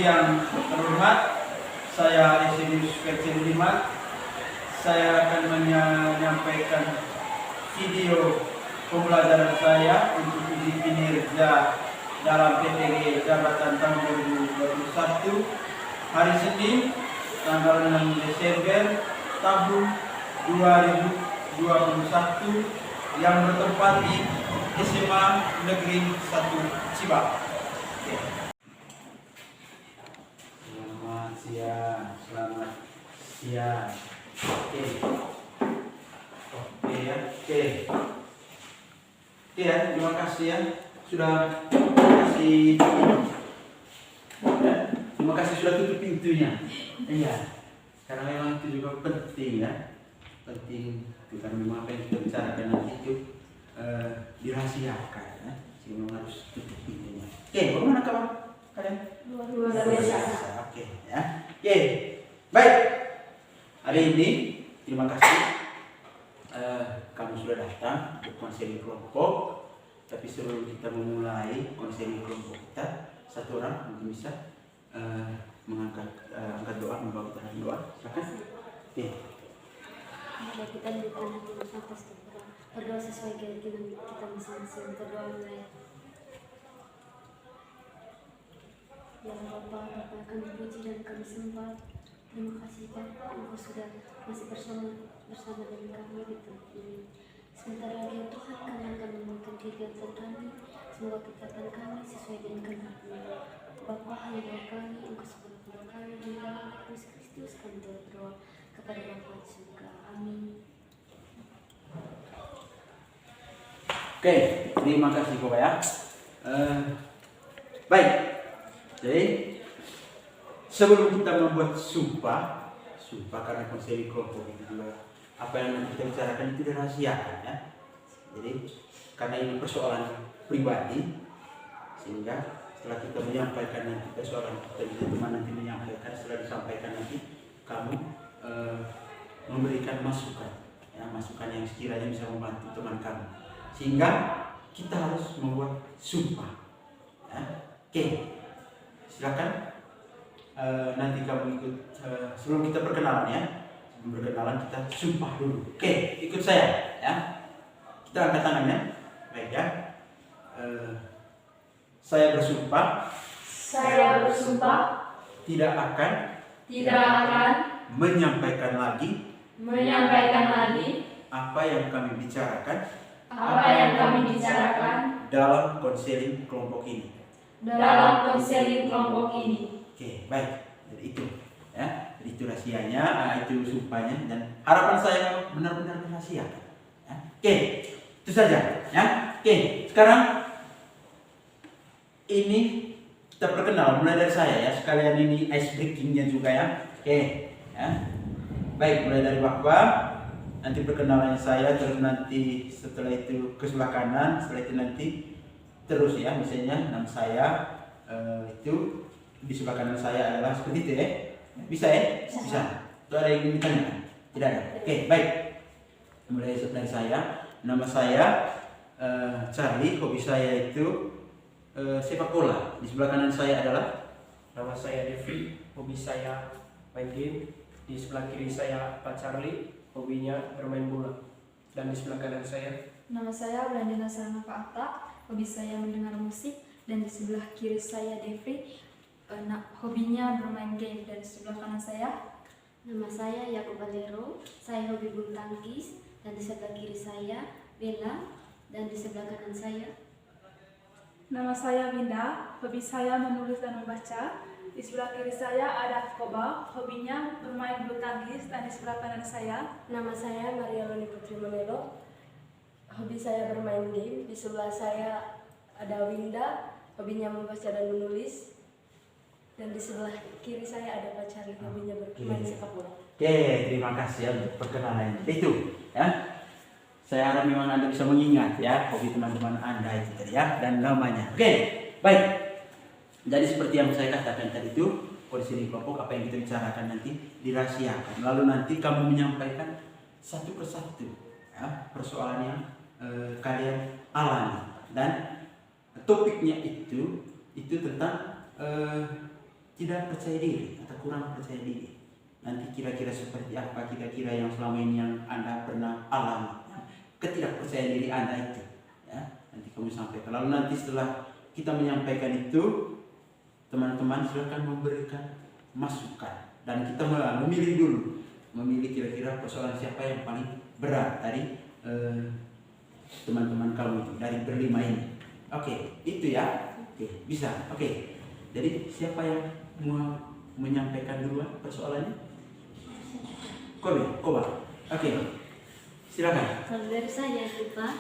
yang terhormat, saya Esenius Kecilimat. Saya akan menyampaikan video pembelajaran saya untuk uji kinerja dalam PTG Jabatan tahun 2021 hari Senin tanggal 6 Desember tahun 2021 yang bertempat di SMA Negeri 1 Ciba. Selamat siang. Oke ya, terima kasih ya sudah kasih. Terima kasih sudah tutup pintunya. Iya, karena memang itu juga penting ya, penting itu karena memang apa yang kita bicarakan nanti itu dirahasiakan ya, sehingga harus tutup pintunya. Oke, bagaimana kawan kalian? Luar biasa. Oke ya. Oke, baik. Hari ini terima kasih kamu sudah datang untuk konseling kelompok. Tapi sebelum kita memulai konseling kelompok kita, satu orang mungkin bisa angkat doa, membawa kita dalam doa. Silakan. Oke. Mari kita berikan hati nafas berdoa sesuai keyakinan kita masing-masing. Berdoa mulai. Ya Bapa, kami puji dan kami sembah. Terima kasih Bapa, Engkau sudah masih bersama dengan kami di tempat ini. Sebentar lagi ya Tuhan, kami akan memulakan kegiatan kami. Semoga kegiatan kami sesuai dengan kehendak-Mu. Bapa, hanya doa kami, Engkau sebagai doa kami di dalam Yesus Kristus, kami berdoa kepada Bapa di surga. Amin. Oke, terima kasih Bapak ya. Baik, jadi sebelum kita membuat sumpah karena konseling kelompok itu juga apa yang kita bicarakan itu dirahasiakan ya. Jadi karena ini persoalan pribadi, sehingga setelah kita menyampaikan nanti persoalan kita cuma nanti menyampaikan, setelah disampaikan nanti kamu memberikan masukan ya, masukan yang sekiranya bisa membantu teman kamu, sehingga kita harus membuat sumpah ya. Oke, silakan nanti kamu ikut sebelum kita perkenalan ya. Berkenalan kita sumpah dulu. Oke, ikut saya ya. Kita angkat tangannya. Baik ya. Saya bersumpah tidak akan menyampaikan lagi apa yang kami bicarakan dalam konseling kelompok ini. Oke, baik. Jadi itu ya. Itu rahasianya, itu sumpahnya, dan harapan saya benar-benar rahasia. Ya. Oke, itu saja. Ya. Oke, sekarang ini kita perkenal mulai dari saya ya. Sekalian ini ice breakingnya juga ya. Oke, ya. Baik, mulai dari Bapak. Nanti perkenalannya saya, terus nanti setelah itu ke sebelah kanan, setelah itu nanti terus ya. Misalnya nama saya itu di sebelah kanan saya adalah seperti itu ya. Bisa ya? Bisa. Itu ada yang ditanyakan? Tidak ada. Oke, baik. Mulai dari saya. Nama saya Charlie. Hobi saya itu sepak bola. Di sebelah kanan saya adalah nama saya Devi. Hobi saya main game. Di sebelah kiri saya Pak Charlie. Hobinya bermain bola. Dan di sebelah kanan saya nama saya Brandina Saranapa Atta. Hobi saya mendengar musik. Dan di sebelah kiri saya Devi. Hobinya bermain game. Dan di sebelah kanan saya Nama saya Yakub Valero, saya hobi bulu tangkis. Dan di sebelah kiri saya Bella, dan di sebelah kanan saya nama saya Winda, hobi saya menulis dan membaca. Di sebelah kiri saya ada Koba, hobinya bermain bulu tangkis. Dan di sebelah kanan saya nama saya Maria Loni Putri Manelo, hobi saya bermain game. Di sebelah saya ada Winda, hobinya membaca dan menulis. Dan di sebelah kiri saya ada Pak Charlie, hobinya bermain sepak bola. Oke, terima kasih ya untuk perkenalan itu ya. Saya harap memang Anda bisa mengingat ya hobi teman-teman Anda itu tadi ya, dan namanya. Oke, baik. Jadi seperti yang saya katakan tadi itu, konseling kelompok apa yang kita bicarakan nanti dirahasiakan. Lalu nanti kamu menyampaikan satu persatu ya, persoalan yang kalian alami, dan topiknya itu tentang tidak percaya diri atau kurang percaya diri. Nanti kira-kira seperti apa kira-kira yang selama ini yang Anda pernah alami, ketidakpercayaan diri Anda itu, ya. Nanti kamu sampaikan. Lalu nanti setelah kita menyampaikan itu, teman-teman silakan memberikan masukan dan kita memilih dulu, memilih kira-kira persoalan siapa yang paling berat dari teman-teman kamu itu, dari berlima ini. Oke, itu ya. Oke, bisa. Oke. Jadi siapa yang mau menyampaikan duluan persoalannya? Koba. Oke. Silakan. Kalau dari saya itu Pak,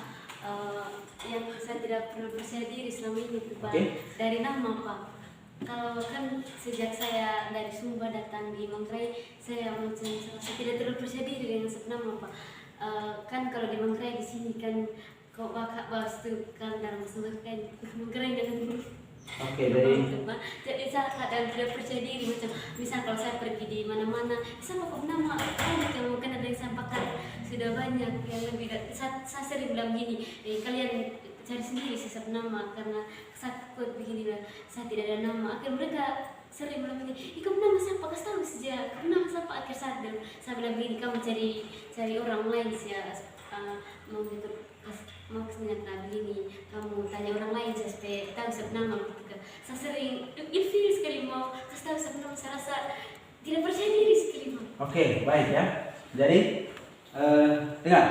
yang saya tidak pernah percaya diri selama ini itu Pak, dari nama Pak. Kalau kan sejak saya dari Sumba datang di Manggarai, saya tidak terlalu percaya diri dengan nama Pak. Kan kalau di Manggarai di sini kan kau bakal bahas itu kan dalam Sumba kan Manggarai dengan Oke, dari jadi saya kadang tidak percaya diri, macam misal kalau saya pergi di mana-mana, sama kok nama banyak yang mungkin ada yang sampaikan sudah banyak yang lebih. Saya sering bilang gini, kalian cari sendiri sisap nama karena saya takut begini lah, saya tidak ada nama. Akhirnya mereka sering bilang begini, kamu nama siapa? Kasih tahu saja, kamu nama siapa? Akhir saya bilang begini, kamu cari orang lain sih ya, mau gitu. Maksudnya begini, kamu tanya orang lain supaya tahu sebenarnya gitu. Saya sering ilfil sekali mau kasih tahu sebenarnya, saya rasa tidak percaya diri sekali mau. Oke, baik ya. Jadi dengar,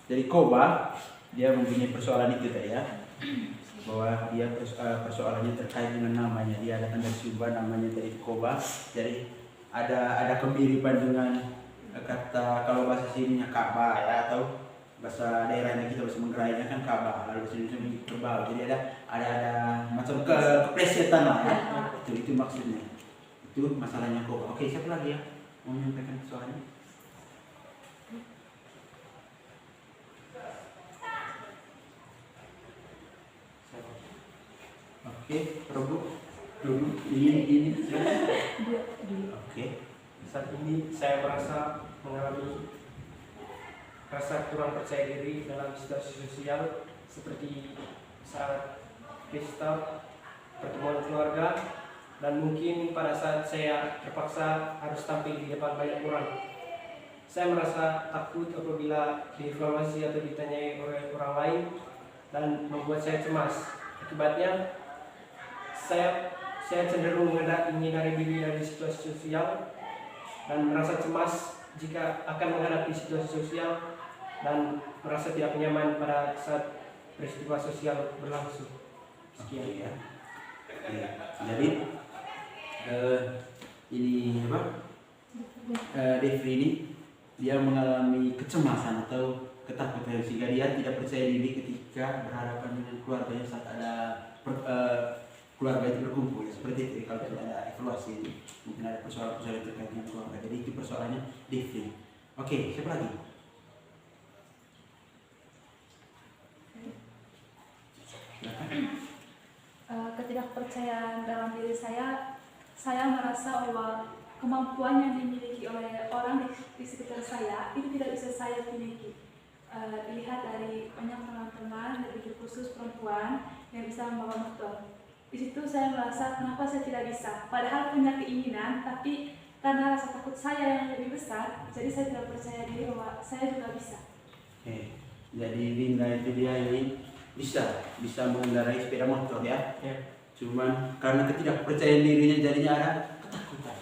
dari Koba dia mempunyai persoalan itu tadi ya, bahwa dia persoalannya terkait dengan namanya. Dia datang dari Sumba, namanya dari Koba. Jadi ada kemiripan dengan kata kalau bahasa sininya Ka'bah ya, atau bahasa daerahnya kita bahasa Manggarainya kan Ka'bah, lalu bahasa Indonesia kerbau. Jadi ada macam keplesetan lah ya. Itu maksudnya. Itu masalahnya kok. Oke, siapa lagi ya mau menyampaikan soalnya? Oke, Robo dulu ini. Oke. Saat ini saya merasa mengalami rasa kurang percaya diri dalam situasi sosial seperti saat pesta, pertemuan keluarga, dan mungkin pada saat saya terpaksa harus tampil di depan banyak orang. Saya merasa takut apabila dievaluasi atau ditanyai oleh orang lain dan membuat saya cemas. Akibatnya saya cenderung menghindari diri dari situasi sosial dan merasa cemas jika akan menghadapi situasi sosial dan merasa tidak nyaman pada saat peristiwa sosial berlangsung. Sekian ya. Jadi ini apa? Devri ini dia mengalami kecemasan atau ketakutan sehingga dia tidak percaya diri ketika berhadapan dengan keluarganya saat ada keluarga itu berkumpul ya, seperti itu. Kalau tidak ada evaluasi itu mungkin ada persoalan-persoalan terkait dengan keluarga. Jadi itu persoalannya Devri. Oke, siapa lagi? Ketidakpercayaan dalam diri saya merasa bahwa kemampuan yang dimiliki oleh orang di sekitar saya itu tidak bisa saya miliki. Dilihat dari banyak teman-teman, lebih khusus perempuan yang bisa membawa motor. Di situ saya merasa kenapa saya tidak bisa. Padahal punya keinginan, tapi karena rasa takut saya yang lebih besar, jadi saya tidak percaya diri bahwa saya juga bisa. Oke. Jadi Linda itu dia ini bisa mengendarai sepeda motor ya. Cuman karena ketidakpercayaan dirinya jadinya ada ketakutan.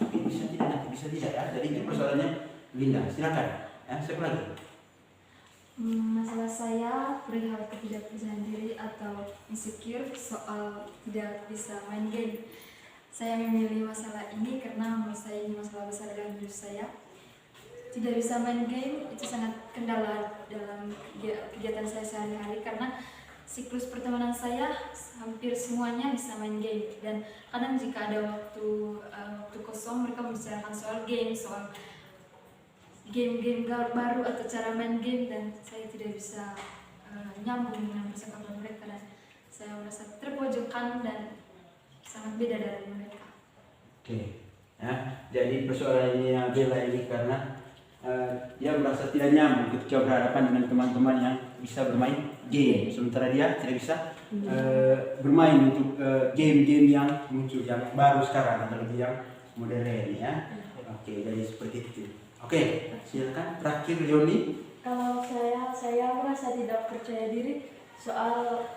Bisa tidak ya. Jadi ini persoalannya Linda. Silakan. Ya, siapa lagi? Masalah saya perihal ketidakpercayaan diri atau insecure soal tidak bisa main game. Saya memilih masalah ini karena menurut saya ini masalah besar dalam hidup saya. Tidak bisa main game itu sangat kendala dalam kegiatan saya sehari-hari karena siklus pertemanan saya hampir semuanya bisa main game, dan kadang jika ada waktu kosong mereka membicarakan soal game baru atau cara main game, dan saya tidak bisa nyambung dengan percakapan mereka dan saya merasa terpojokkan dan sangat beda dari mereka. Oke. Ya, jadi persoalannya Bella ini karena dia merasa tidak nyaman ketika berhadapan dengan teman-teman yang bisa bermain game, sementara dia tidak bisa bermain untuk game-game yang muncul yang baru sekarang atau lebih yang modern ya. Oke, jadi seperti itu. Oke, silakan terakhir Yoni. Kalau saya merasa tidak percaya diri soal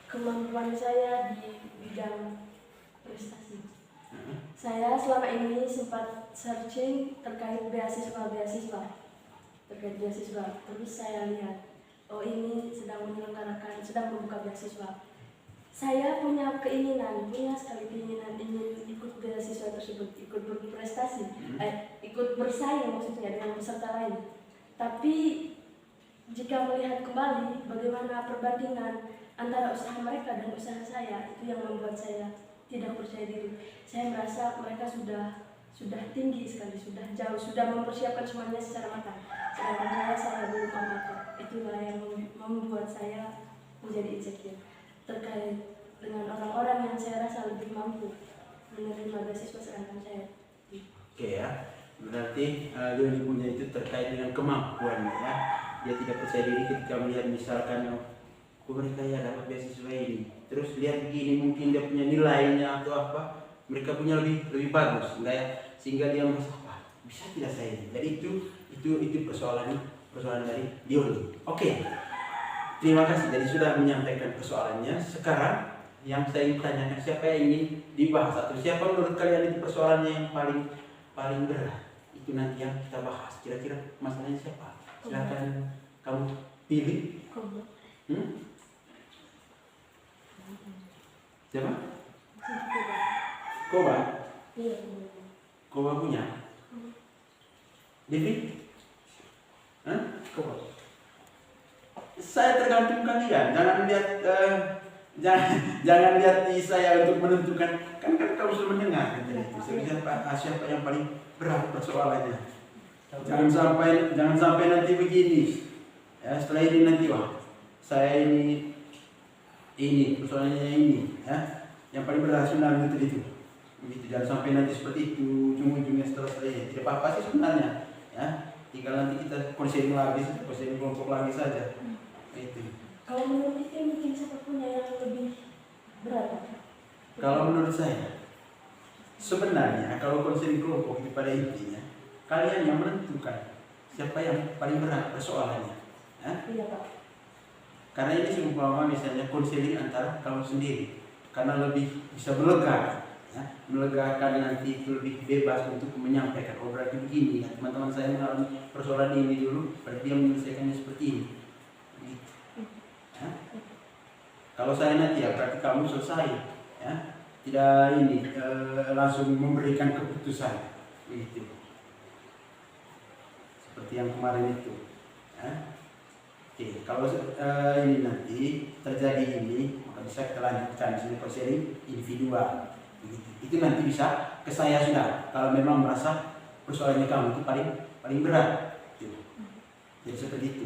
kemampuan saya di bidang prestasi. Saya selama ini sempat searching terkait beasiswa. Terus saya lihat, oh ini sedang membuka beasiswa. Saya punya sekali keinginan ingin ikut beasiswa tersebut, ikut berprestasi, ikut bersaing maksudnya dengan peserta lain. Tapi jika melihat kembali bagaimana perbandingan antara usaha mereka dan usaha saya, itu yang membuat saya tidak percaya diri. Saya merasa mereka sudah tinggi sekali, sudah jauh, sudah mempersiapkan semuanya secara matang. Sedangkan saya belum amatir. Itulah yang membuat saya menjadi insecure terkait dengan orang-orang yang saya rasa lebih mampu menerima beasiswa sedangkan saya. Oke ya, berarti Yoni punya itu terkait dengan kemampuan ya. Dia tidak percaya diri ketika melihat misalkan mereka ya dapat beasiswa ini. Terus lihat begini mungkin dia punya nilainya atau apa, mereka punya lebih bagus, enggak ya? Sehingga dia merasa bisa tidak saya ini. Jadi itu persoalan dari Yoni. Oke. Terima kasih. Jadi sudah menyampaikan persoalannya. Sekarang yang saya ingin tanyakan, siapa yang ingin dibahas atau siapa menurut kalian itu persoalannya yang paling berat? Itu nanti yang kita bahas. Kira-kira masalahnya siapa? Silakan kamu pilih. Siapa? Koba? Iya. Koba punya? Devi? Koba? Saya tergantung kalian. Jangan lihat di saya untuk menentukan. Kan kamu sudah mendengar itu. Siapa yang paling berat persoalannya? Jangan sampai nanti begini. Ya, setelah ini nanti saya ini persoalannya ini ya. Yang paling berat sebenarnya itu. Begitu, jangan sampai nanti seperti itu ujung-ujungnya setelah saya tidak apa-apa sih sebenarnya ya. Tinggal nanti kita konseling kelompok lagi saja. Itu. Kalau menurut itu mungkin siapa punya yang lebih berat? Kalau menurut saya sebenarnya kalau konseling kelompok itu pada intinya kalian yang menentukan siapa yang paling berat persoalannya. Iya Pak. Karena ini seumpama misalnya konseling antara kamu sendiri, karena lebih bisa melegakan nanti itu lebih bebas untuk menyampaikan. Oh berarti begini ya, teman-teman saya mengalami persoalan ini dulu, berarti dia menyelesaikannya seperti ini. Gitu. Ya. Kalau saya nanti ya berarti kamu selesai, ya tidak ini langsung memberikan keputusan, gitu. Seperti yang kemarin itu. Ya. Oke, kalau ini nanti terjadi ini, maka bisa kita lanjutkan misalnya konseling individual. Itu nanti bisa ke saya sudah. Kalau memang merasa persoalannya kamu itu paling berat, gitu. Jadi seperti itu.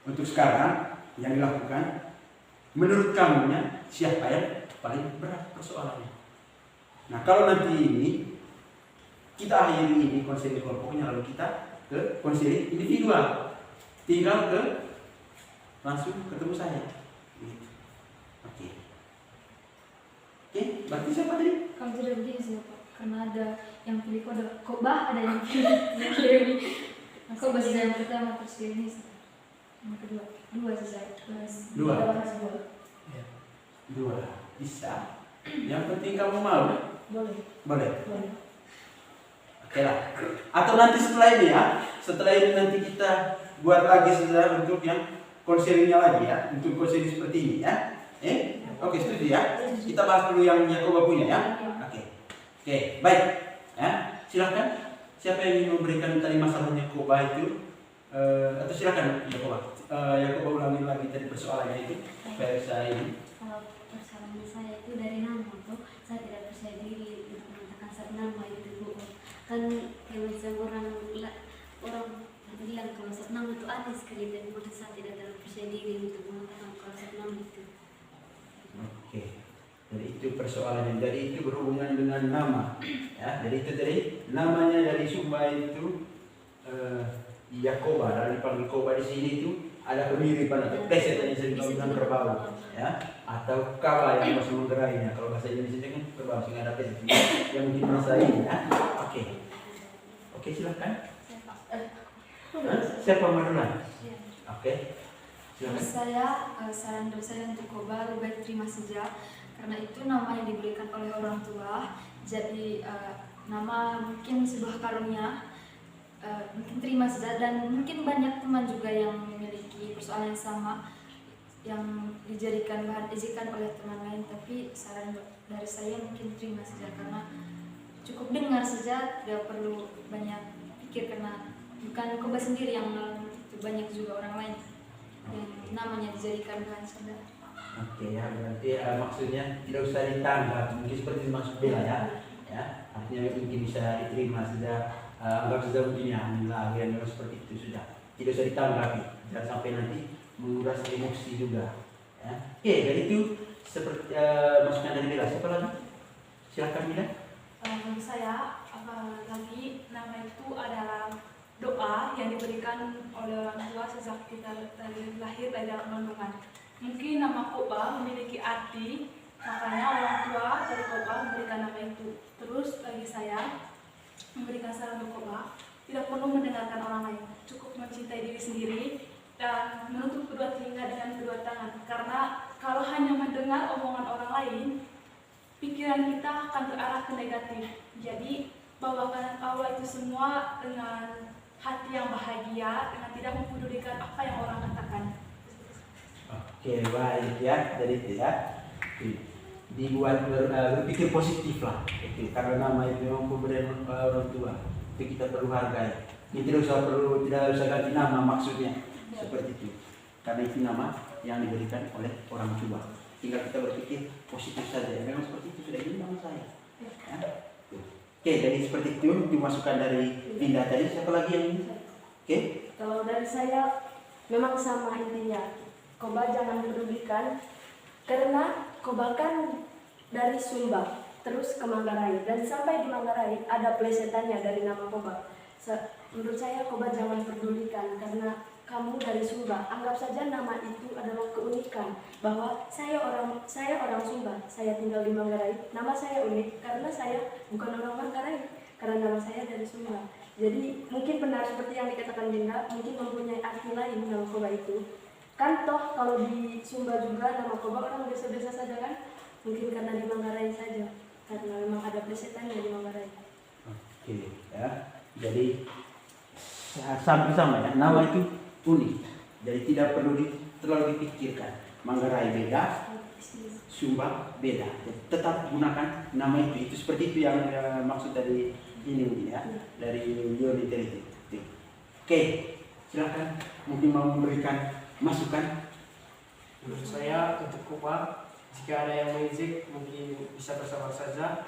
Untuk sekarang yang dilakukan, menurut kamunya siapa yang paling berat persoalannya? Nah kalau nanti ini kita akhiri ini konseling kelompoknya, lalu kita ke konseling individual. Tinggal langsung ketemu saya. Gitu. Oke, berarti siapa tadi? Kalau tidak begini sih Pak, karena ada yang pilih Koba, ada yang pilih Koba sih yang pertama, terus ini yang kedua, dua sih saya. Dua, bisa. Yang penting kamu mau. Boleh. Oke lah. Atau nanti setelah ini ya, setelah ini nanti kita buat lagi saja untuk yang konselingnya lagi ya, untuk konseling seperti ini ya. Oke, setuju ya. Kita bahas dulu yang Yakoba punya ya. Oke, baik. Ya, silakan. Siapa yang ingin memberikan tadi masalahnya Yakoba itu? Atau silakan Yakoba. Yakoba ulangi lagi tadi persoalannya itu supaya saya ini. Kalau persoalan saya itu dari nama tuh, saya tidak percaya diri untuk mengatakan satu nama itu Bu. Kan kayak macam orang bilang kalau satu nama itu aneh sekali, dan maka saya tidak terlalu percaya diri untuk mengatakan kalau satu nama itu. Oke, jadi itu persoalannya. Jadi itu berhubungan dengan nama, ya. Jadi itu tadi namanya dari Sumba itu Yakoba, dari dipanggil Koba di sini itu ada kemiripan atau pleset yang sering bilang kerbau, ya, atau kala yang masih menggerainya. Kalau bahasa Indonesia kan kerbau sehingga ada pleset yang mungkin merasa ini, ya. Oke, silakan. Siapa duluan? Oke, Menurut silakan. saya, saran dari saya untuk Koba lebih baik terima saja, karena itu nama yang diberikan oleh orang tua. Jadi nama mungkin sebuah karunia, mungkin terima saja, dan mungkin banyak teman juga yang memiliki persoalan yang sama yang dijadikan bahan ejekan oleh teman lain. Tapi saran dari saya mungkin terima saja, karena cukup dengar saja, tidak perlu banyak pikir, karena bukan Koba sendiri yang mengalami itu, banyak juga orang lain yang namanya dijadikan bahan saja. Oke, ya, berarti maksudnya tidak usah ditanggap, mungkin seperti maksud Bella, ya, artinya mungkin bisa diterima saja, anggap saja mungkin ya, alhamdulillah, ya, memang seperti itu sudah, tidak usah ditanggapi, jangan sampai nanti menguras emosi juga, ya. Oke, dari itu seperti masukan dari Bella, siapa lagi? Silakan Bella. Menurut saya, apalagi nama itu adalah doa yang diberikan oleh orang tua sejak kita dari lahir dari dalam kandungan. Mungkin nama Koba memiliki arti, makanya orang tua dari Koba memberikan nama itu. Terus bagi saya, memberikan saran untuk Koba, tidak perlu mendengarkan orang lain, cukup mencintai diri sendiri dan menutup kedua telinga dengan kedua tangan. Karena kalau hanya mendengar omongan orang lain, pikiran kita akan terarah ke negatif. Jadi bawakan Allah itu semua dengan hati yang bahagia, dengan tidak mempedulikan apa yang orang katakan. Oke, baik ya, dari itu ya. Dibuat berpikir positif lah, itu karena nama itu memang pemberian orang tua, itu kita perlu hargai. Ini tidak usah ganti nama maksudnya, seperti itu. Karena itu nama yang diberikan oleh orang tua. Tinggal kita berpikir positif saja. Memang seperti itu, sudah ini nama saya. Ya. Oke, jadi seperti itu dimasukkan dari Dinda tadi. Siapa lagi yang ini? Oke. Kalau dari saya memang sama intinya. Koba jangan pedulikan, karena Koba kan dari Sumba terus ke Manggarai, dan sampai di Manggarai ada plesetannya dari nama Koba. Menurut saya Koba jangan pedulikan, karena kamu dari Sumba, anggap saja nama itu adalah keunikan, bahwa saya orang Sumba, saya tinggal di Manggarai, nama saya unik karena saya bukan orang Manggarai, karena nama saya dari Sumba. Jadi mungkin benar seperti yang dikatakan Dinda, mungkin mempunyai arti lain nama Koba itu. Kan toh kalau di Sumba juga nama Koba orang biasa-biasa saja kan, mungkin karena di Manggarai saja, karena memang ada plesetannya di Manggarai. Oke, ya. Jadi sama ya, nama itu unik, jadi tidak perlu terlalu dipikirkan. Manggarai beda, Sumba beda, tetap gunakan nama itu seperti itu yang maksud dari ini ya, dari Yoni tadi. Oke, silakan mungkin mau memberikan masukan. Menurut saya untuk Koba, jika ada yang mengejek mungkin bisa bersabar saja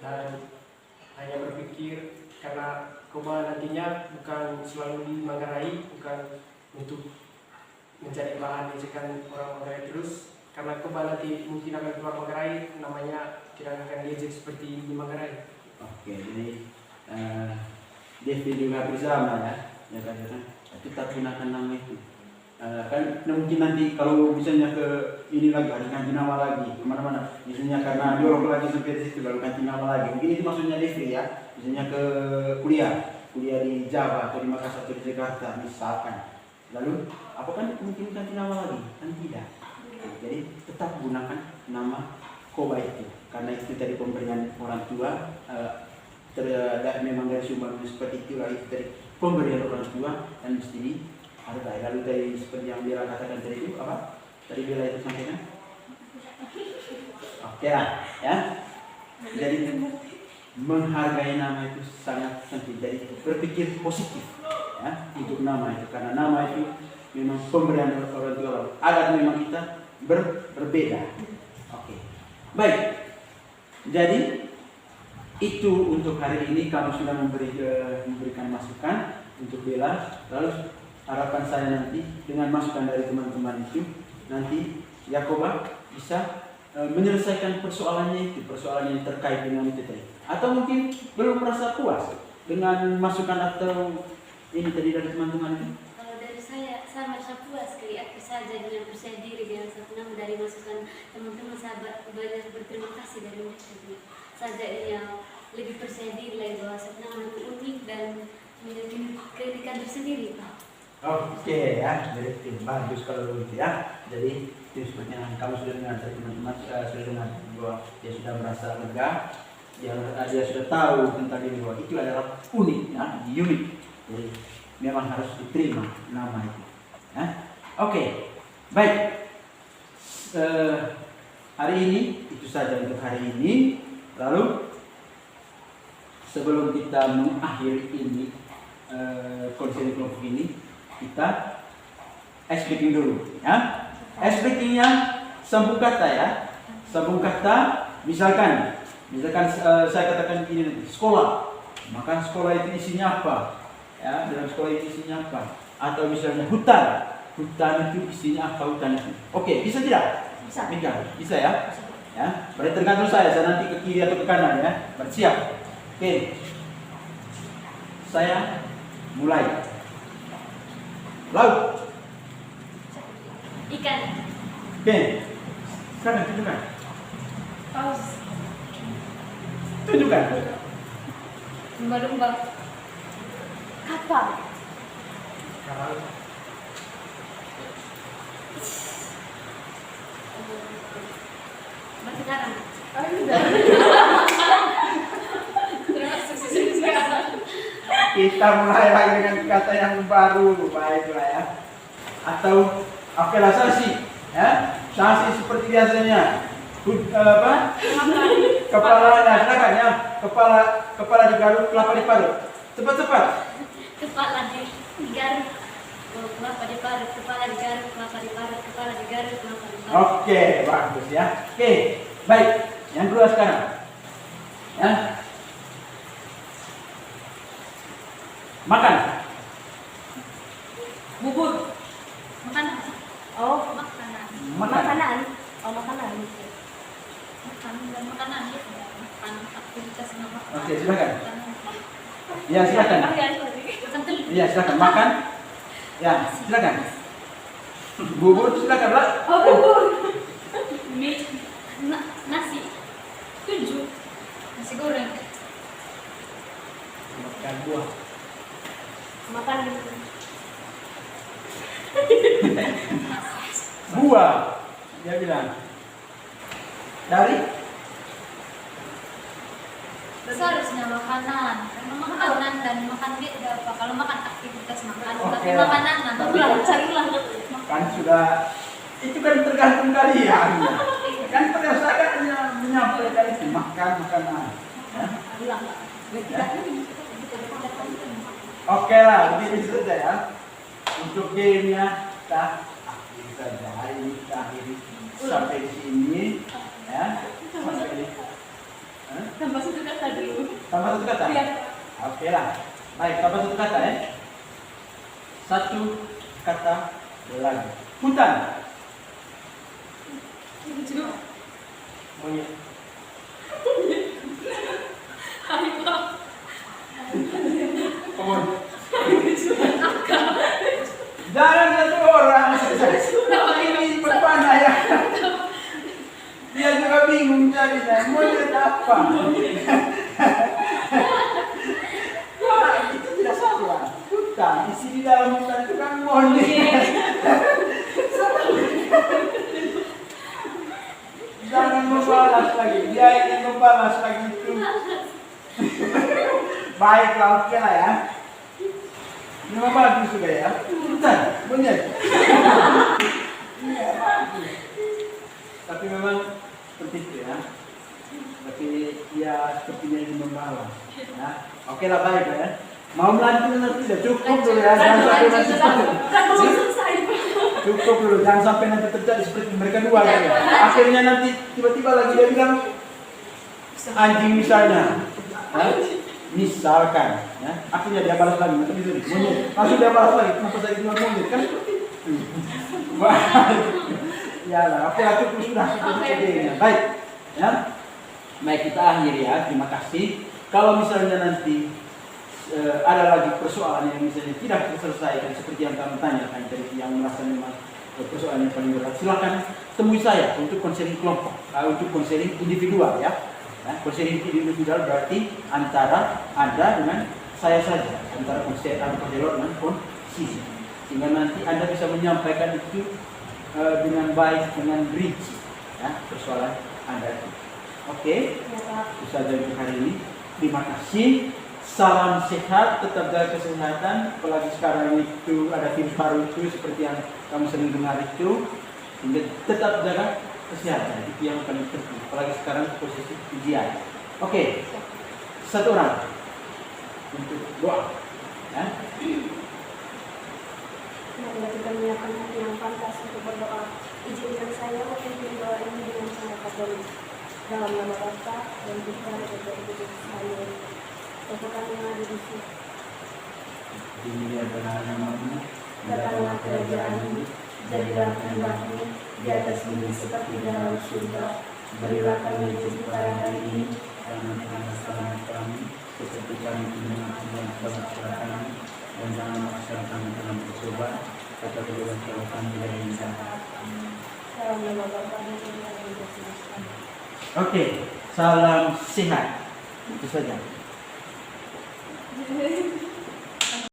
dan hanya berpikir, karena Koba nantinya bukan selalu di Manggarai, bukan untuk menjadi bahan ejekan orang Manggarai terus, karena Koba nanti mungkin akan keluar Manggarai, namanya tidak akan diejek seperti di Manggarai. Oke, jadi Devi juga bersama ya kan, tetap gunakan nama itu. Kan mungkin nanti kalau misalnya ke ini lagi harus ganti nama lagi kemana-mana, misalnya karena dorong lagi sampai situ lalu ganti nama lagi, mungkin itu maksudnya Devi ya, misalnya ke kuliah di Jawa atau di Makassar atau di Jakarta misalkan, lalu apakah mungkin ganti nama lagi? Kan tidak. Jadi tetap gunakan nama Koba itu, karena itu dari pemberian orang tua, memang dari sumber seperti itu lagi, dari pemberian orang tua dan mesti hargai. Lalu dari seperti yang Bella katakan tadi itu apa? Tadi Bella itu sampaikan? Oke lah, ya. Jadi menghargai nama itu sangat penting. Jadi berpikir positif ya untuk nama itu, karena nama itu memang pemberian orang tua. Agar memang kita berbeda. Oke. Baik. Jadi itu untuk hari ini kami sudah memberikan masukan untuk Bella. Lalu harapan saya nanti dengan masukan dari teman-teman itu nanti Yakoba bisa menyelesaikan persoalannya itu, persoalan yang terkait dengan itu tadi. Atau mungkin belum merasa puas dengan masukan atau ini tadi dari teman-teman itu. Kalau dari saya merasa puas saja dengan percaya diri dengan senang dari masukan teman-teman sahabat, banyak berterima kasih dari mereka saja yang lebih percaya diri lagi bahwa senang itu unik dan memiliki keunikan tersendiri Pak. Oke ya, jadi tim bagus kalau begitu ya. Jadi tim seperti yang kamu sudah dengar dari teman-teman sudah dengar bahwa dia sudah merasa lega, dia sudah tahu tentang diri bahwa itu adalah unik ya, unik. Jadi memang harus diterima nama itu. Ya. Oke, baik. Hari ini itu saja untuk hari ini. Lalu sebelum kita mengakhiri ini konseling kelompok ini, kita ice breaking dulu ya. Ice breakingnya sambung kata ya. Sambung kata, misalkan saya katakan ini sekolah, maka sekolah itu isinya apa ya, dalam sekolah itu isinya apa, atau misalnya hutan itu isinya apa, hutan itu. Oke, bisa tidak? Bisa. Bisa ya. Ya, berarti tergantung saya nanti ke kiri atau ke kanan ya. Bersiap. Oke. Saya mulai. Laut. Ikan. Oke. Sekarang tunjukkan. Paus. Tunjukkan. Lumba-lumba. Kapal. Karang. Batu karang. Kita mulai lagi dengan kata yang baru, baiklah ya. Atau oke lah, sasi, ya. Sasi seperti biasanya. Kepalanya, silakan ya. Kepala digaruk, kelapa diparut. Cepat. Kepala digaruk, kelapa diparut, kepala digaruk, kelapa diparut, kepala digaruk, kelapa diparut. Oke, bagus ya. Oke, baik. Yang kedua sekarang. Ya. Makan. Bubur. Makanan. Oh, Makanan. makanan. Oh, makanan. Makanan dan makanan ya. Makanan aktivitas nama. Oke, silakan. Ya, silakan. Makan telur. Iya, silakan makan. Ya, silakan. Bubur silakan, Pak. Oh, bubur. Mie. Nasi. 7. Nasi goreng. Makan buah. Makan Buah. Dia bilang. Dari Seharusnya makanan. Karena makanan dan makan beda apa. Kalau makan aktivitas makan, Oke tapi lah. makanan nah, Tapi ulang, kan- carilah. kan sudah itu kan tergantung kalian. Kan pada saya kan hanya menyampaikan itu makan makanan. Ya. Ulang. Oke lah, begini saja ya. Untuk gamenya kita akhiri saja. Hari ini kita akhiri sampai di sini. Ya. Sampai di Tambah satu kata dulu. tambah satu kata. Iya. Oke lah. Baik, tambah satu kata ya. Satu kata lagi. Hutan. Monyet. Pohon. Jangan satu orang. Ini berpanah ya. Dia juga bingung carinya. Monyet apa? Wah, itu tidak salah. Hutan. Isi di dalam hutan itu kan monyet. Jangan membalas lagi. Dia ingin membalas lagi itu. Baiklah, oke lah ya. Memang bagus juga ya. Hutan, monyet. Iya, bagus. Tapi memang seperti itu ya. Tapi dia sepertinya ingin membalas. Ya. Oke lah, baik ya. Mau melanjutkan nanti tidak cukup dulu ya. Jangan sampai nanti cukup dulu. Jangan sampai nanti terjadi seperti mereka dua ya. Akhirnya nanti tiba-tiba lagi dia bilang anjing misalnya. Ya. Misalkan, ya. Akhirnya dia balas lagi. Macam itu nih. Monyet. Langsung dia balas lagi. Kenapa saya bilang monyet kan? Wah. Ya lah. Oke, cukup sudah. Baik. Ya. Baik, kita akhiri ya. Terima kasih. Kalau misalnya nanti ada lagi persoalan yang misalnya tidak terselesaikan seperti yang kamu tanyakan tadi, yang merasa memang persoalan yang paling berat, silakan temui saya untuk konseling kelompok, untuk konseling individual ya. Konseling individual berarti antara Anda dengan saya saja, antara konselor dengan konseling, sehingga nanti Anda bisa menyampaikan itu dengan baik, dengan rinci ya, persoalan Anda. Oke, itu saja untuk hari ini. Terima kasih. Salam sehat, tetap jaga kesehatan. Apalagi sekarang itu ada virus baru itu seperti yang kamu sering dengar itu. Sehingga tetap jaga kesehatan, itu yang paling penting. Apalagi sekarang posisi ujian. Oke, satu orang untuk doa. Ya. Marilah kita menyiapkan hati yang pantas untuk berdoa. Izinkan saya memimpin doa ini dengan sangat katolik. Dalam nama Bapa dan Putra dan Roh Kudus. Amin. Bapa kami yang ada di surga, Dimuliakanlah namamu, datanglah kerajaanmu, jadilah kehendakmu di atas bumi seperti di dalam surga. Berilah kami rezeki pada hari ini, dan ampunilah kesalahan kami, seperti kami mengampuni kesalahan kami, dan jangan memaksa kami dalam percobaan, tetapi bebaskanlah kami dari yang jahat. dalam nama Bapa dan Putra dan Roh Kudus. Amin. Oke, salam sehat. Itu saja.